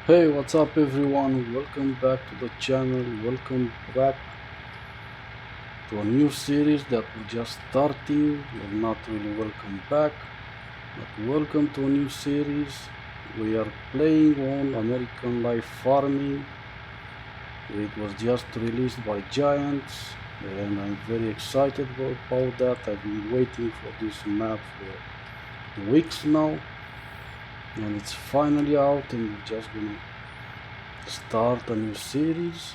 Hey, what's up everyone? Welcome back to the channel. Welcome back to a new series that we're just starting. Well, not really welcome back, but welcome to a new series. We are playing on American Life Farming. It was just released by Giants, and I'm very excited about that. I've been waiting for this map for weeks now, and it's finally out, and we're just gonna start a new series.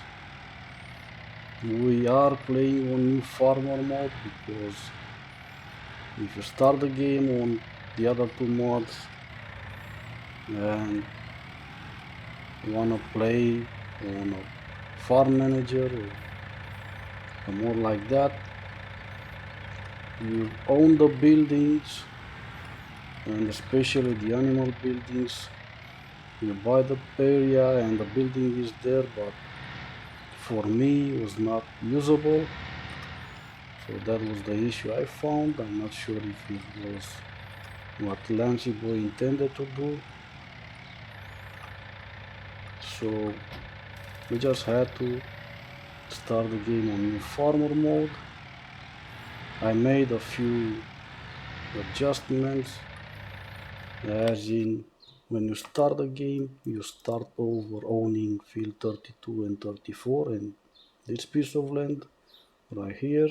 We are playing on new farmer mode because if you start the game on the other two mods and you wanna play on a farm manager or more like that, you own the buildings and especially the animal buildings. You buy the area and the building is there, but for me it was not usable. So that was the issue I found. I'm not sure if it was what Lancey Boy intended to do. So we just had to start the game on new farmer mode. I made a few adjustments, as in when you start the game you start over owning field 32 and 34 and this piece of land right here.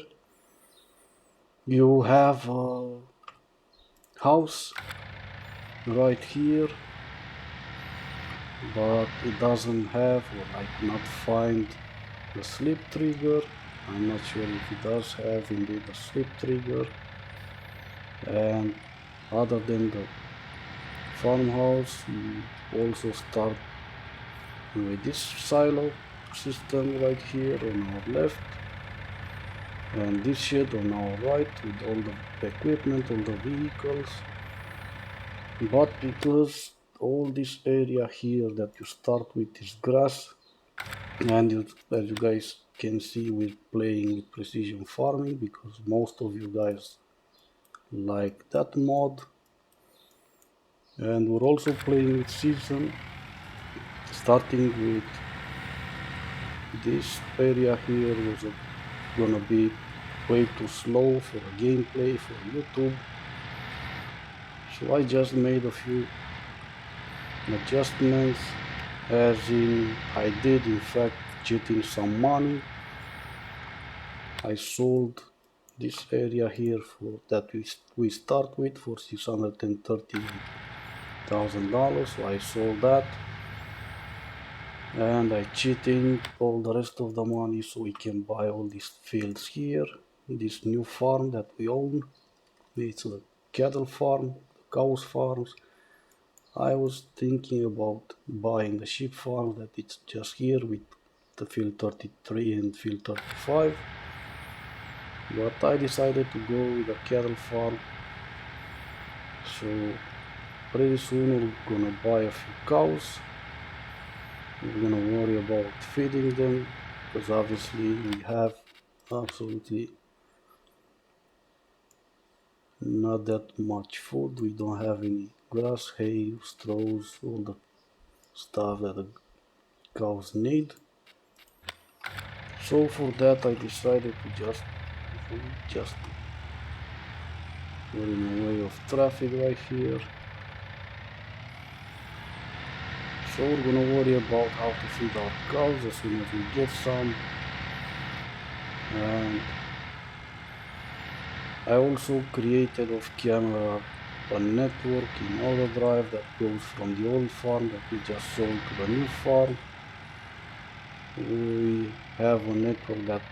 You have a house right here, but it doesn't have, or I could not find the sleep trigger. I'm not sure if it does have indeed a sleep trigger. And other than the farmhouse, you also start with this silo system right here on our left, and this shed on our right with all the equipment, all the vehicles. But because all this area here that you start with is grass, and as you guys can see, we're playing with precision farming because most of you guys like that mod, and we're also playing with season, starting with this area here was gonna be way too slow for a gameplay for YouTube, so I just made a few adjustments, as in I did in fact cheating some money. I sold this area here for that we start with for $630,000, so I sold that, and I cheating all the rest of the money so we can buy all these fields here. This new farm that we own, it's a cattle farm, cows farms. I was thinking about buying the sheep farm that it's just here with the field 33 and field 35, but I decided to go with a cattle farm. So pretty soon we're gonna buy a few cows. We're gonna worry about feeding them because obviously we have absolutely not that much food. We don't have any grass, hay, straws, all the stuff that the cows need. So for that I decided to just we're in a way of traffic right here. So we're gonna worry about how to feed our cows as soon as we get some. And I also created off camera a network in Overdrive that goes from the old farm that we just sold to the new farm. We have a network that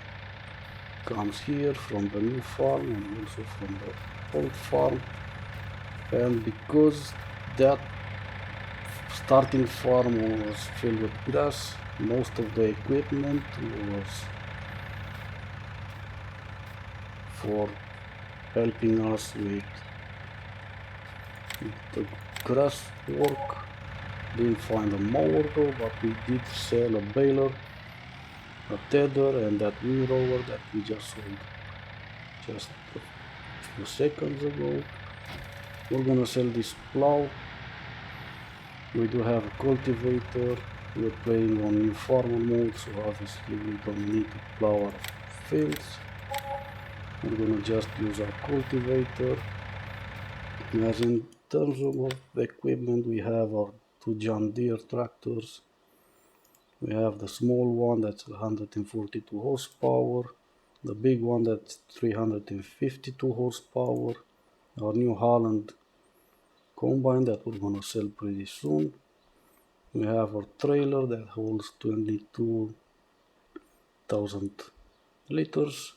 comes here from the new farm and also from the old farm, and because that starting farm was filled with grass, most of the equipment was for helping us with the grass work. Didn't find a mower though, but we did sell a baler, a tether, and that wind rower that we just sold just a few seconds ago. We're gonna sell this plow We do have a cultivator. We're playing on new farmer mode, so obviously we don't need to plow our fields. We're gonna just use our cultivator. As in terms of equipment, we have our two John Deere tractors. We have the small one that's 142 horsepower, the big one that's 352 horsepower, our New Holland combine that we're gonna sell pretty soon. We have our trailer that holds 22,000 liters,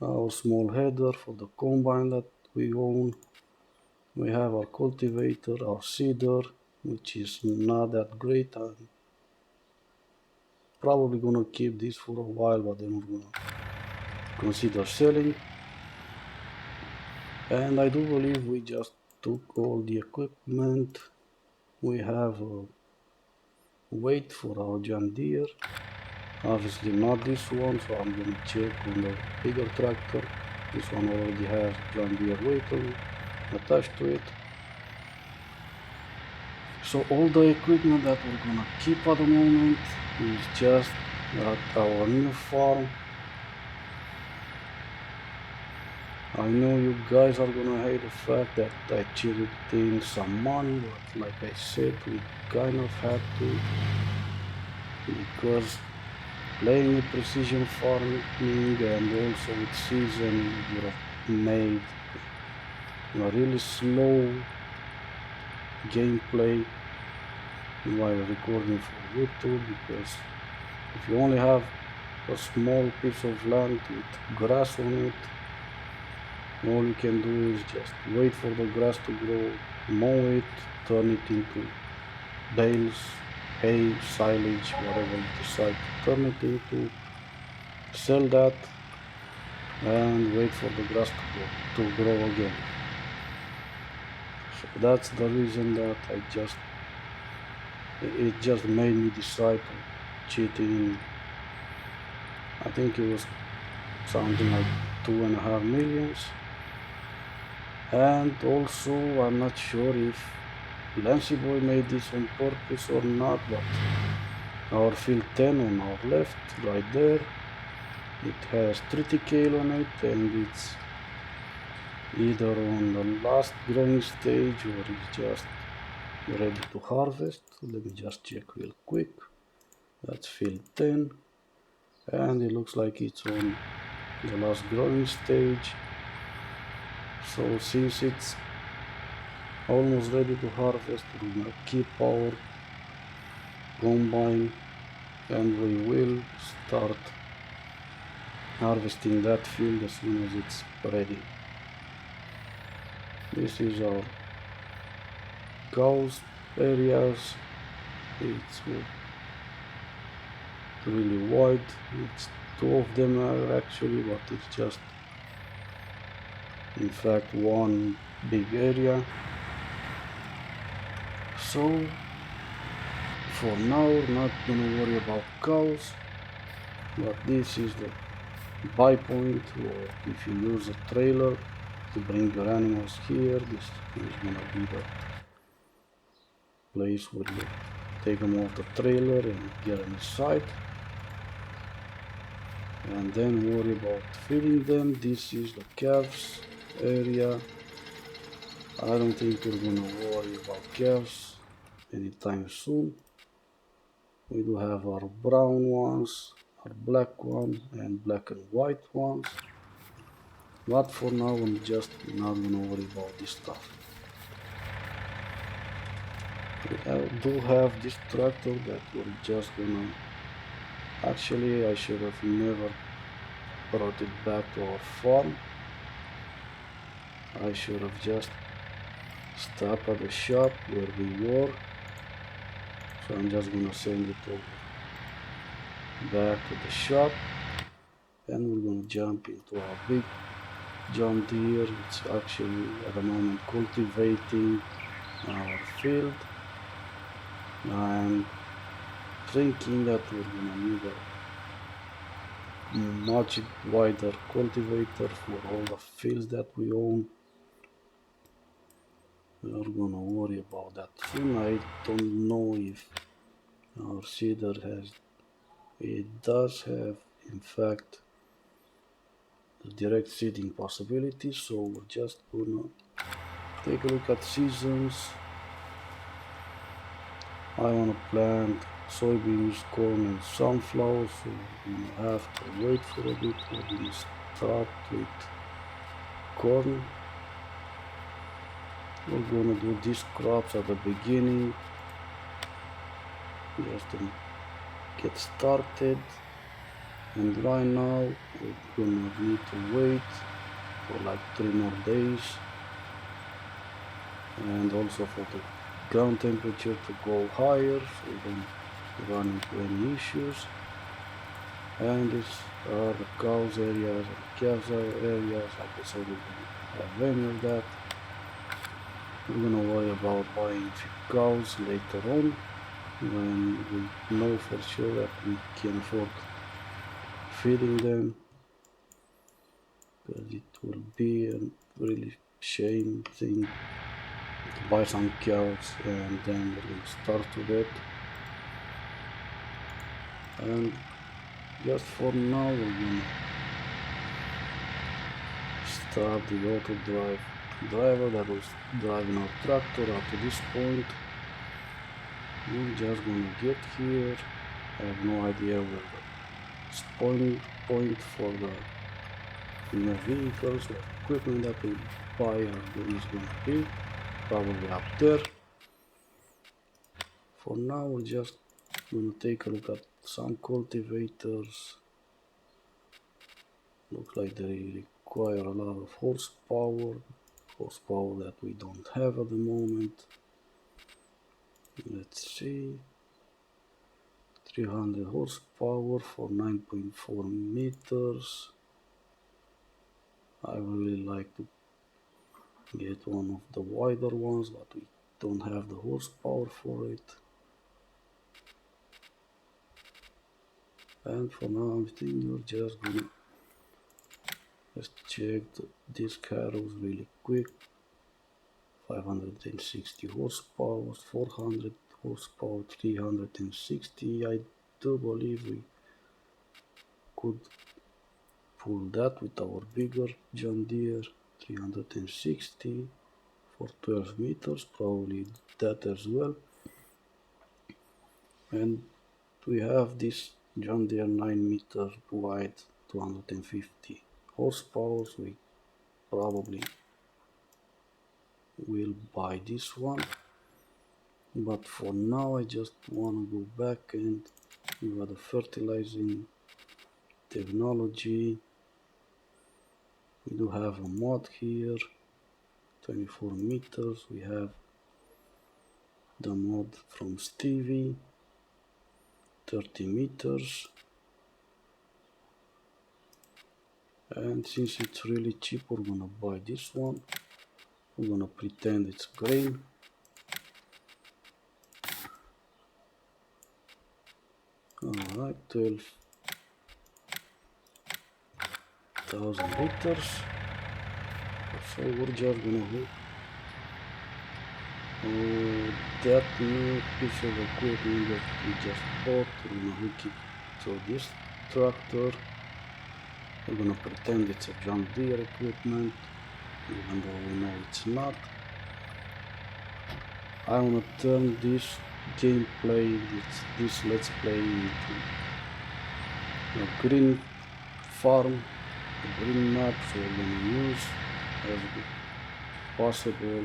our small header for the combine that we own. We have our cultivator, our seeder, which is not that great. I'm probably gonna keep this for a while, but then we're gonna consider selling. And I do believe we just took all the equipment. We have a weight for our John Deere. Obviously not this one, so I'm gonna check on the bigger tractor. This one already has John Deere weight attached to it. So all the equipment that we're gonna keep at the moment is just at our new farm. I know you guys are gonna hate the fact that I chipped in some money, but like I said, we kind of had to, because playing with precision farming and also with season would have made a really slow gameplay while recording for YouTube, because if you only have a small piece of land with grass on it, all you can do is just wait for the grass to grow, mow it, turn it into bales, hay, silage, whatever you decide to turn it into, sell that, and wait for the grass to grow again. So that's the reason that it just made me decide to cheat in. I think it was something like 2.5 millions. And also, I'm not sure if Lancy Boy made this on purpose or not, but our field 10 on our left, right there, it has 30 on it, and it's either on the last growing stage or it's just ready to harvest. Let me just check real quick. That's field 10, and it looks like it's on the last growing stage. So since it's almost ready to harvest, we're gonna keep our combine and we will start harvesting that field as soon as it's ready. This is our cows areas. It's really wide. It's two of them are actually, but it's just in fact one big area. So for now we're not gonna worry about cows, but this is the buy point, or if you use a trailer to bring your animals here, this is gonna be the place where you take them off the trailer and get them inside, and then worry about feeding them. This is the calves area. I don't think we're gonna worry about calves anytime soon. We do have our brown ones, our black one, and black and white ones. But for now, I'm just not gonna worry about this stuff. We do have this tractor that we're just gonna... Actually, I should have never brought it back to our farm. I should have just stopped at the shop where we were. So I'm just gonna send it over back to the shop, and we're gonna jump into our big John Deere. It's actually at the moment cultivating our field. I'm thinking that we're gonna need a much wider cultivator for all the fields that we own. We are gonna worry about that soon. I don't know if our seeder has, it does have in fact the direct seeding possibility, so we're just gonna take a look at seasons. I wanna plant soybeans, corn and sunflower, so we're gonna have to wait for a bit. We're gonna start with corn. We're gonna do these crops at the beginning just to get started, and right now we're gonna need to wait for like 3 more days, and also for the ground temperature to go higher so we don't run into any issues. And these are the cows areas and calves areas. Like I said, we don't have any of that. We're gonna worry about buying cows later on when we know for sure that we can afford feeding them, because it will be a really shame thing to buy some cows and then we're gonna starve to death. And just for now we're gonna start the auto driver that was driving our tractor up to this point. We're just gonna get here. I have no idea where the spawn point for the new vehicles or equipment that we buy is gonna be. Probably up there. For now we're just gonna take a look at some cultivators. Look like they require a lot of horsepower that we don't have at the moment. Let's see, 300 horsepower for 9.4 meters. I really like to get one of the wider ones, but we don't have the horsepower for it. And for now I think we're just gonna check these carrots really quick. 560 horsepower, 400 horsepower, 360. I do believe we could pull that with our bigger John Deere. 360 for 12 meters, probably that as well. And we have this John Deere 9 meter wide, 250 horsepower. So we probably will buy this one, but for now I just want to go back and look at the fertilizing technology. We do have a mod here, 24 meters. We have the mod from Stevie, 30 meters. And since it's really cheap, we're gonna buy this one. We're gonna pretend it's grain. Alright, 12,000 liters. So we're just gonna hook that new piece of equipment that we just bought. We're gonna hook it to this tractor. We're gonna pretend it's a John Deere equipment, even though we know it's not. I wanna turn this gameplay, this let's play into a green farm, a green map, so we're gonna use as possible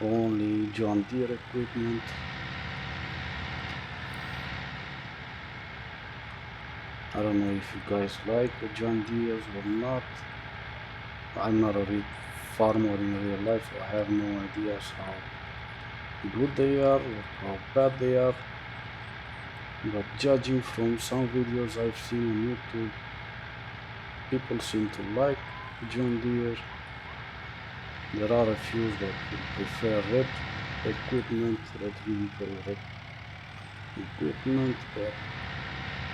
only John Deere equipment. I don't know if you guys like the John Deeres or not. I'm not a real farmer in real life, so I have no idea how good they are or how bad they are. But judging from some videos I've seen on YouTube, people seem to like John Deere. There are a few that prefer red equipment, red vehicle, red equipment, but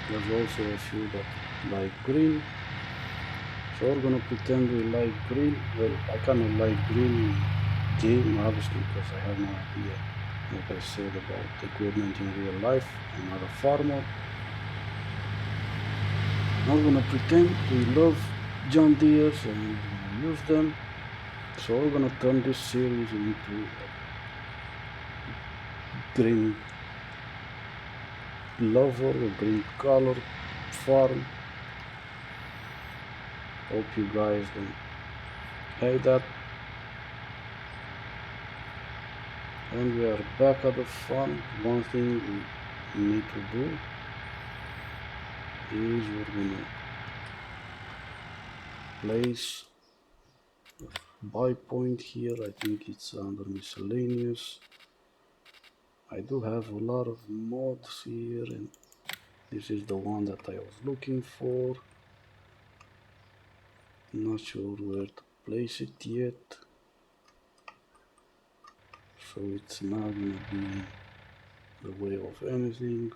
there's also a few that like green. So we're gonna pretend we like green. Well, I cannot like green game obviously because I have no idea, like I said, about equipment in real life. I'm not a farmer. I'm gonna pretend we love John Deere's and we're gonna use them. So we're gonna turn this series into a green lover or green color farm. Hope you guys don't hate that. And we are back at the farm. One thing we need to do is we're gonna place a buy point here. I think it's under miscellaneous. I do have a lot of mods here and this is the one that I was looking for. Not sure where to place it yet. So it's not gonna be in the way of anything.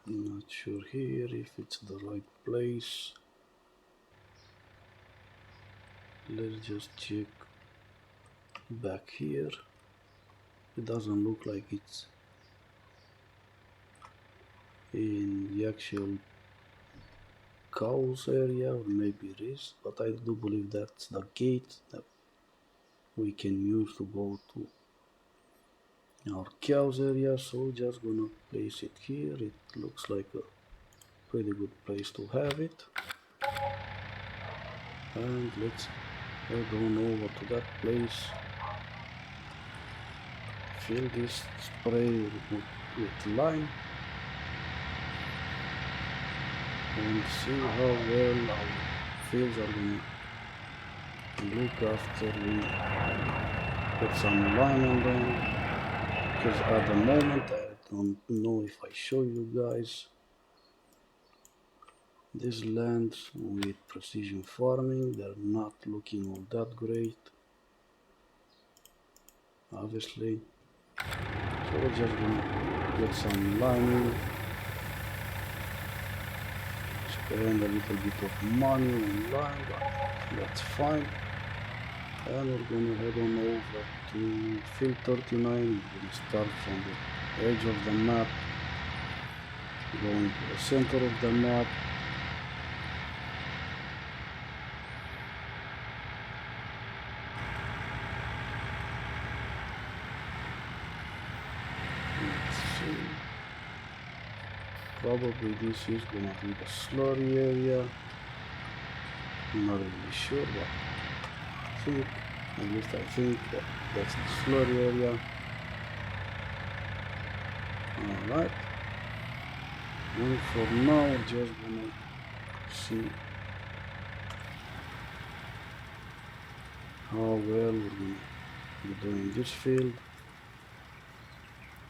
Not sure here if it's the right place. Let's just check back here. It doesn't look like it's in the actual cows area, or maybe it is, but I do believe that's the gate that we can use to go to our cows area. So we're just gonna place it here. It looks like a pretty good place to have it. And let's head on over to that place. Fill this spray with lime and see how well our fields are gonna look after we put some lime on them. Because at the moment I don't know if I show you guys these lands with precision farming. They're not looking all that great, obviously. So we're just gonna get some lime in, spend a little bit of money on lime, but that's fine. And we're gonna head on over to field 39. We're gonna start from the edge of the map, going to the center of the map. Let's see. Probably this is gonna be the slurry area. I'm not really sure, but at least I think that that's the slurry area. Alright. And for now, we're just gonna see how well we're gonna be doing this field.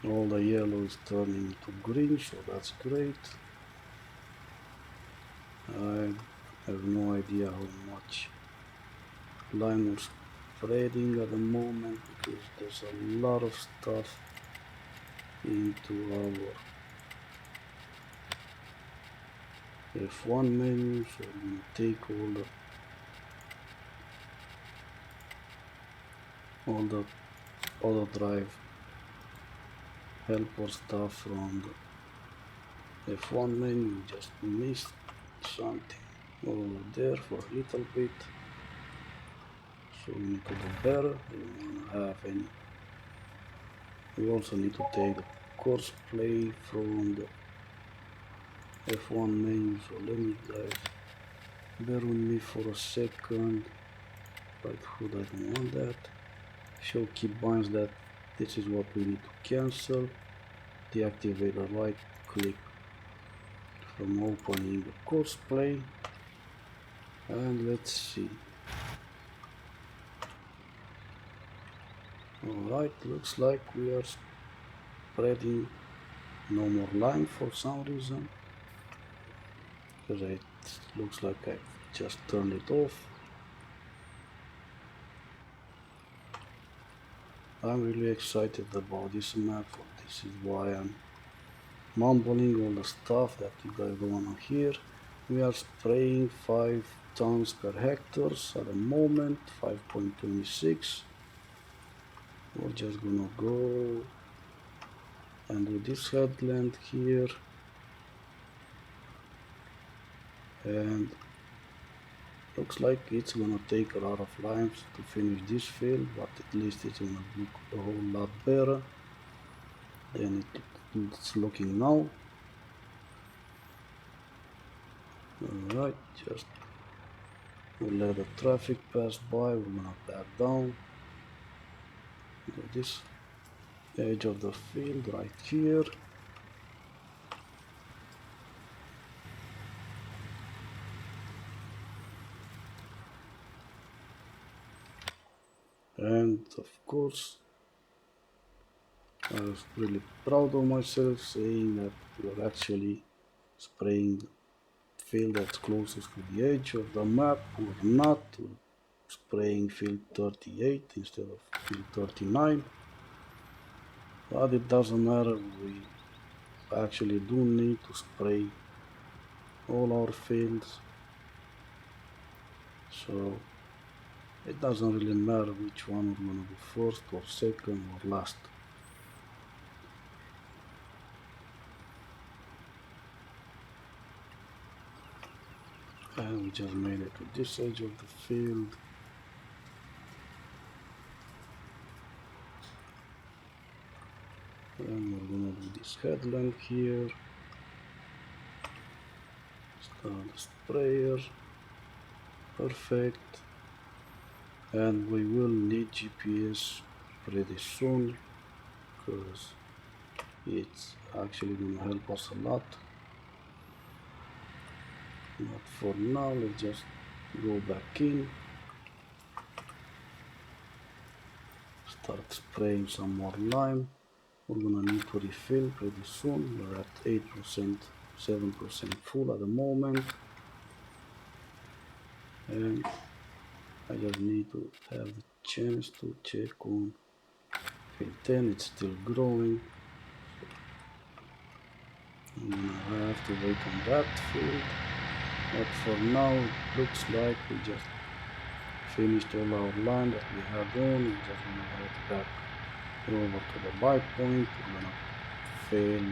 All the yellow is turning to green, so that's great. I have no idea how much lime we're spreading at the moment because there's a lot of stuff into our F1 menu, so we're gonna take all the auto drive helper stuff from the F1 menu. We just missed something over there for a little bit, so we need to do better. We don't wanna have any. We also need to take the course play from the F1 menu, so let me guys bear with me for a second. Right hood, I don't want that. Show keybinds, that this is what we need to cancel. Deactivate the right click from opening the course play. And let's see. Alright, looks like we are spreading no more lime for some reason, because it looks like I just turned it off. I'm really excited about this map, this is why I'm mumbling all the stuff that you guys don't wanna hear. We are spraying 5 tons per hectare at the moment, 5.26. We're just gonna go and do this headland here, and looks like it's gonna take a lot of limes to finish this field, but at least it's gonna look a whole lot better than it's looking now. Alright, just we'll let the traffic pass by. We're gonna back down to this edge of the field right here. And of course, I was really proud of myself saying that we're actually spraying the field that's closest to the edge of the map. We're not. We're spraying field 38 instead of field 39. But it doesn't matter. We actually do need to spray all our fields. So it doesn't really matter which one we're gonna be first or second or last. And we just made it to this edge of the field. And we're gonna do this headland here. Start the sprayer. Perfect. And we will need GPS pretty soon because it's actually gonna help us a lot. But for now, let's just go back in. Start spraying some more lime. We're gonna need to refill pretty soon. We're at 8%, 7% full at the moment. And I just need to have the chance to check on field 10. It's still growing. I'm gonna have to wait on that field. But for now, it looks like we just finished all our line that we had on. We're just gonna head back over to the buy point. We're gonna fill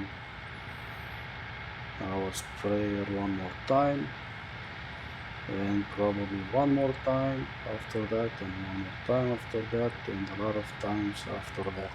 our sprayer one more time, and probably one more time after that, and one more time after that, and a lot of times after that.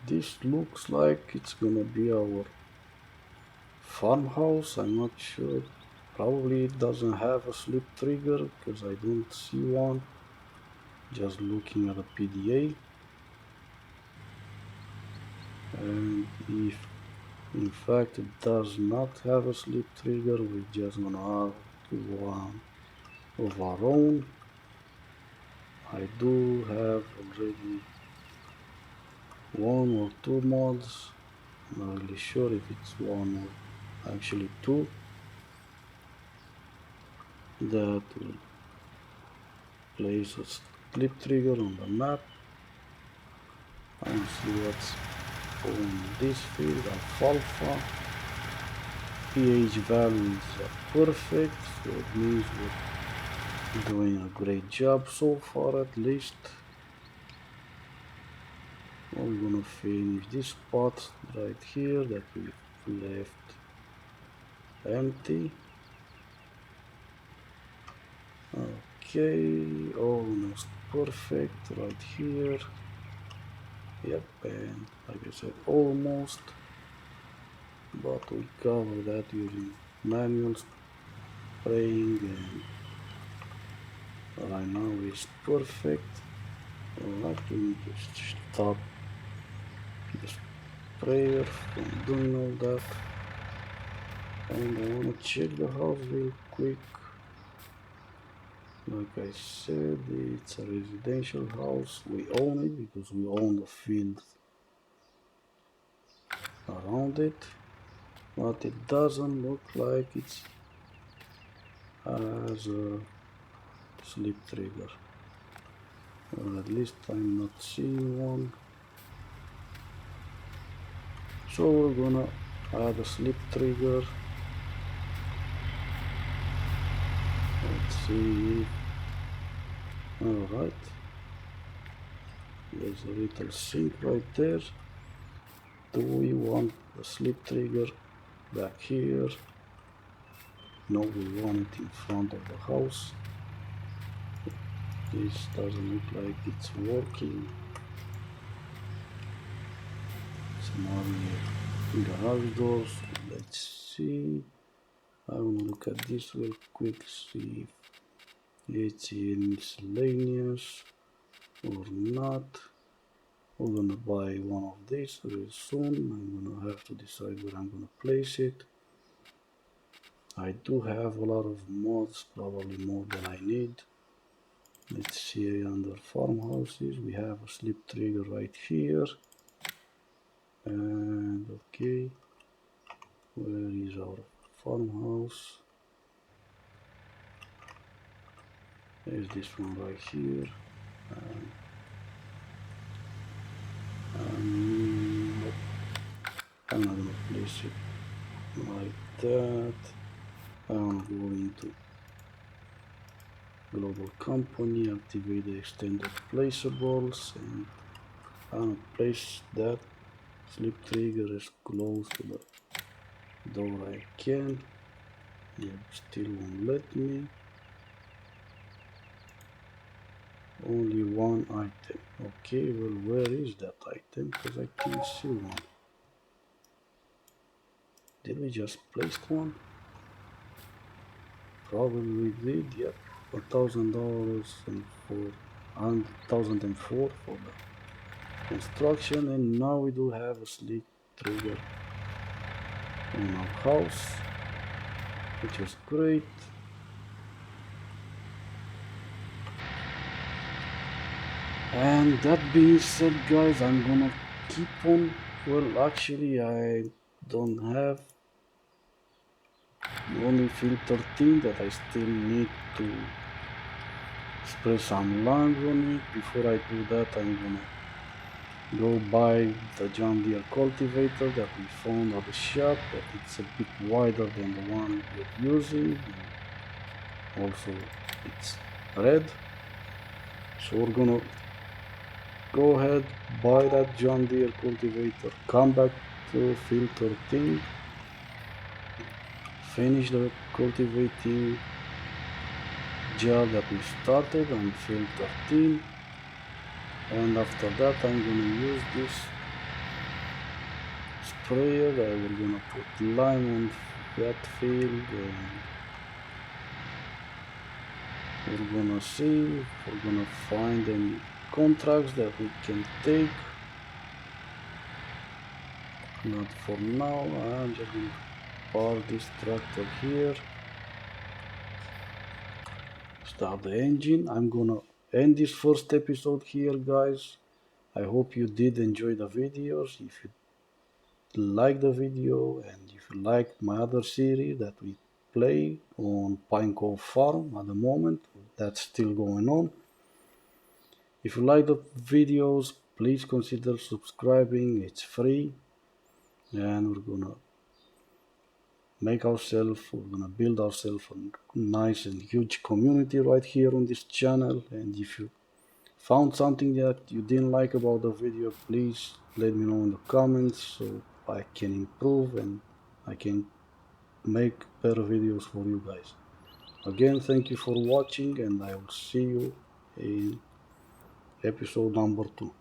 This looks like it's gonna be our farmhouse. I'm not sure. Probably it doesn't have a sleep trigger because I don't see one. Just looking at the PDA. And if in fact it does not have a sleep trigger, we're just gonna add one of our own. I do have already one or two mods. I'm not really sure if it's one or actually two that will place a sleep trigger on the map. And see what's on this field. Alfalfa pH values are perfect, so it means we're doing a great job so far at least. We're gonna finish this spot right here that we've left empty. Okay, almost perfect right here. Yep, and like I said, almost, but we cover that using manual spraying, and right now it's perfect. Alright, we need to stop the sprayer from doing all that, and I want to check the house real quick. Like I said, it's a residential house. We own it because we own the field around it, but it doesn't look like it has a sleep trigger, or at least I'm not seeing one. So we're gonna add a sleep trigger. Let's see. Alright, there's a little sink right there. Do we want the sleep trigger back here? No, we want it in front of the house. This doesn't look like it's working. Some garage doors. Let's see. I want to look at this real quick, see if it's in miscellaneous or not. We're gonna buy one of these real soon. I'm gonna have to decide where I'm gonna place it. I do have a lot of mods, probably more than I need. Let's see, under farmhouses we have a sleep trigger right here. And okay, where is our farmhouse? There's this one right here. Nope. I'm not gonna place it like that. I'm going to global company, activate the extended placeables, and I'm place that sleep trigger as close to the door I can. It still won't let me. Only one item. Okay, well, where is that item? Because I can't see one. Did we just place one? Probably we did. Yep, $1,000 and $1,004 for the construction, and now we do have a sleep trigger on our house, which is great. And that being said, guys, I'm gonna keep on. Well, actually, I don't have only field 13 that I still need to spray some land on it. Before I do that, I'm gonna go buy the John Deere cultivator that we found at the shop, but it's a bit wider than the one we're using, and also it's red. So we're gonna go ahead, buy that John Deere cultivator, come back to field 13, finish the cultivating job that we started on field 13, and after that I'm gonna use this sprayer. We're gonna put lime on that field, and we're gonna see if we're gonna find any contracts that we can take. Not for now. I'm just gonna park this tractor here, start the engine. I'm gonna end this first episode here, guys. I hope you did enjoy the videos. If you like the video and if you like my other series that we play on Kiwi Farm at the moment, that's still going on. If you like the videos, please consider subscribing. It's free, and we're gonna build ourselves a nice and huge community right here on this channel. And if you found something that you didn't like about the video, please let me know in the comments so I can improve and I can make better videos for you guys. Again, thank you for watching, and I will see you in episode number 2.